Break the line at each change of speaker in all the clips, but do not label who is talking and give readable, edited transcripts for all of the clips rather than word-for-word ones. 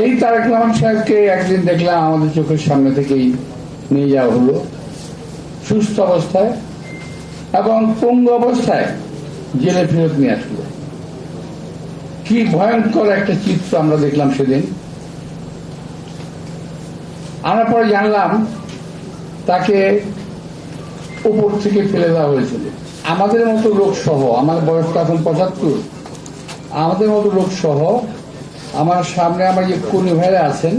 এই তারেক রহমান সাহেবকে একদিন দেখলাম আমাদের চোখের সামনে থেকেই নিয়ে যাওয়া হলো সুস্থ অবস্থায় এবং পঙ্গু অবস্থায় জেলে ফেরত নিয়ে আসলো। কি ভয়ঙ্কর একটা চিত্র আমরা দেখলাম সেদিন। আমরা পরে জানলাম তাকে উপর থেকে ফেলে দেওয়া হয়েছিল। আমাদের মতো লোক সহ, আমার বয়স এখন 75, আমাদের মতো লোক সহ আমার সামনে আমার যে কর্মী ভাইরা আছেন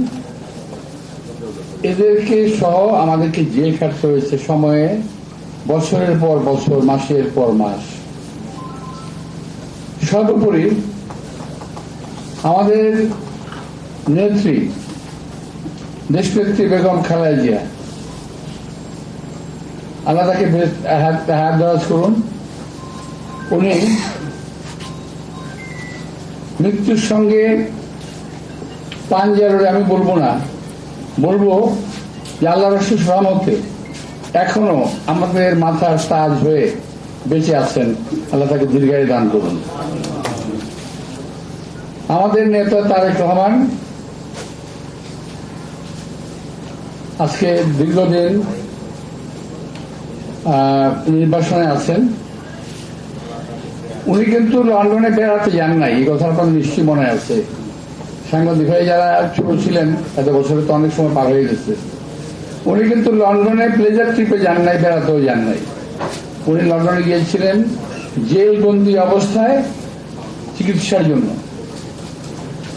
এদেরকে সহ আমাদেরকে জেল খাটতে হয়েছে সময়ে, বছরের পর বছর, মাসের পর মাস। সর্বোপরি আমাদের নেত্রী দেশনেত্রী বেগম খালেদা জিয়া, আল্লাহ তাকে হায়াত দরাজ করুন, উনি মৃত্যুর সঙ্গে পাঞ্জারে, আমি বলবো না, বলবো যে আল্লাহ রসুল রহমতে এখনো আমাদের মাথার তাজ হয়ে বেঁচে আছেন। আল্লাহ তাকে দীর্ঘায়ু দান করুন। আমাদের নেতা তারেক রহমান আজকে দীর্ঘদিন নির্বাসনে আছেন। উনি কিন্তু লন্ডনে বেড়াতে যান নাই, এই কথা আপনার নিশ্চয়ই মনে আছে। সাংবাদিক ভাই যারা ছোট ছিলেন, এত বছরে তো অনেক সময় পার হয়ে গেছে। উনি কিন্তু লন্ডনে প্লেজার ট্রিপে যান নাই, বেড়াতেও যান নাই। উনি লন্ডনে গিয়েছিলেন জেলবন্দি অবস্থায় চিকিৎসার জন্য।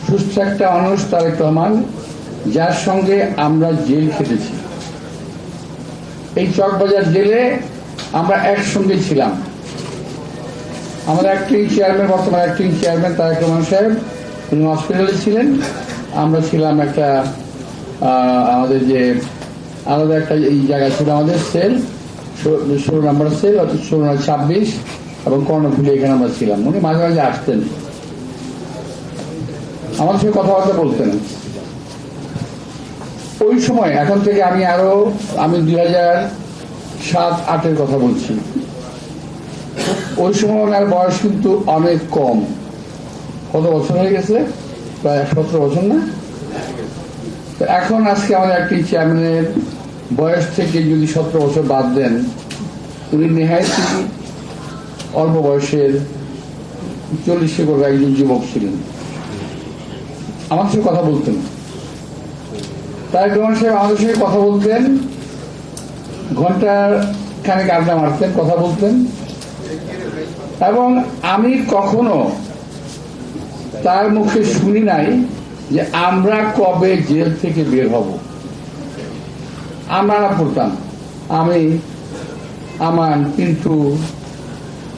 সুস্থ একটা মানুষ তারেক রহমান, যার সঙ্গে আমরা জেল খেটেছি। এই চকবাজার জেলে আমরা একসঙ্গে ছিলাম। আমাদের অ্যাক্টিং চেয়ারম্যান, বর্তমান অ্যাক্টিং চেয়ারম্যান তারেক রহমান সাহেব, উনি হসপিটালে ছিলেন। আমরা ছিলাম একটা আমাদের যে আলাদা একটা এই জায়গা ছিল আমাদের সেল, 16 নম্বর সেল, 26 এবং কর্ণফুলি, এখানে আমরা ছিলাম। উনি মাঝে মাঝে আসতেন, আমার সঙ্গে কথাবার্তা বলতেন। ওই সময়, এখন থেকে আমি 2007-08 কথা বলছি। ওই সময় ওনার বয়স কিন্তু অনেক কম। কত বছর হয়ে গেছে? প্রায় 17 বছর না? এখন আজকে আমাদের একটি চেয়ারম্যানের বয়স থেকে যদি 17 বছর বাদ দেন, উনি নেহায়েত অল্প বয়সের 40 করে একজন যুবক ছিলেন। আমার সঙ্গে কথা বলতেন তারেক রহমান সাহেব, আমাদের সঙ্গে কথা বলতেন, ঘন্টার খানেক আড্ডা মারতেন, কথা বলতেন। এবং আমি কখনো তার মুখে শুনি নাই যে আমরা কবে জেল থেকে বের হব। আমরা পড়তাম, আমি, আমান, পিন্টু,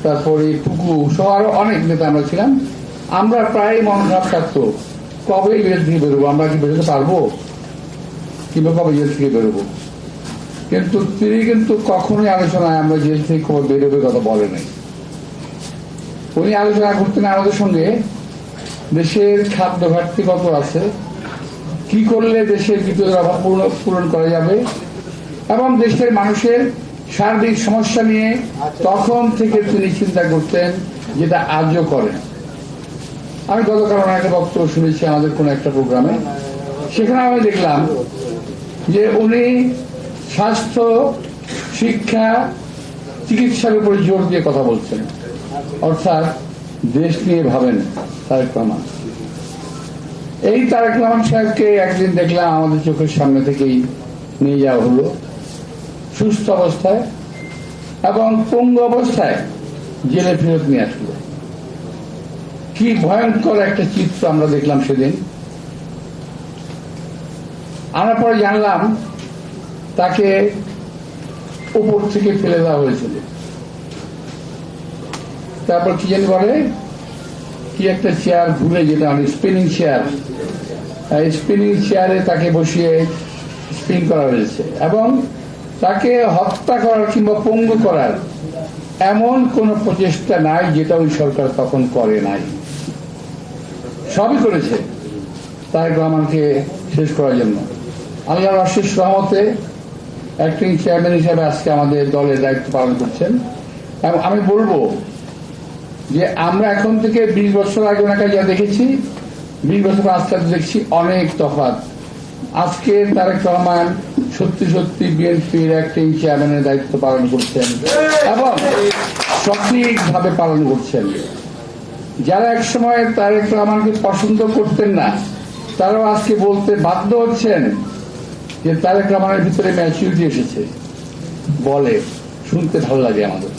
তারপরে টুকু সহ আরো অনেক নেতা আমরা ছিলাম। আমরা প্রায় মন খারাপ থাকতো, কবে জেল থেকে বেরোবো, আমরা কি বেরোতে পারবো, কিংবা কবে জেল থেকে বেরোবো। কিন্তু তিনি কিন্তু কখনোই আলোচনায় আমরা জেল থেকে কবে বেরোবে কথা বলে নাই। উনি আলোচনা করতেন আমাদের সঙ্গে দেশের খাদ্য ঘাটতি কত আছে, কি করলে দেশের বিদ্যুতের অভাব পূরণ করা যাবে, এবং দেশের মানুষের সার্বিক সমস্যা নিয়ে তখন থেকে তিনি চিন্তা করতেন, যেটা আজও করেন। আমি গতকাল একটা বক্তব্য শুনেছি আমাদের কোন একটা প্রোগ্রামে, সেখানে আমি দেখলাম যে উনি স্বাস্থ্য, শিক্ষা, চিকিৎসার উপরে জোর দিয়ে কথা বলছেন। অর্থাৎ দেশ নিয়ে ভাবেন তারেক রহমান। এই তারেক রহমান সাহেবকে একদিন দেখলাম আমাদের চোখের সামনে থেকেই নিয়ে যাওয়া হলো সুস্থ অবস্থায় এবং পঙ্গু অবস্থায় জেলে ফেরত নিয়ে আসলো। কি ভয়ঙ্কর একটা চিত্র আমরা দেখলাম সেদিন। আমরা পরে জানলাম তাকে উপর থেকে ফেলে দেওয়া হয়েছিল। তারপর কি জানি বলে, কি একটা চেয়ার ঘুরে, যেটা স্পিনিং চেয়ার, স্পিনিং চেয়ারে তাকে বসিয়ে স্পিন করা হয়েছে এবং তাকে হত্যা করার কিংবা পঙ্গু করার এমন কোন প্রচেষ্টা নাই যেটা ওই সরকার তখন করে নাই। সবই করেছে তারেক রহমানকে শেষ করার জন্য। আল্লাহর অশেষ রহমতে অ্যাক্টিং চেয়ারম্যান হিসেবে আজকে আমাদের দলের দায়িত্ব পালন করছেন। এবং আমি বলবো যে আমরা এখন থেকে 20 বছর আগে ওনাকে যা দেখেছি 20 বছর আজকে দেখছি অনেক তফাৎ। আজকে তারেক রহমান সত্যি সত্যি বিএনপির অ্যাক্টিং চেয়ারম্যানের দায়িত্ব পালন করছেন এবং সঠিকভাবে পালন করছেন। যারা একসময় তারেক রহমানকে পছন্দ করতেন না, তারাও আজকে বলতে বাধ্য হচ্ছেন যে তারেক রহমানের ভিতরে ম্যাচুরিটি এসেছে। বলে শুনতে ভালো লাগে আমাদের।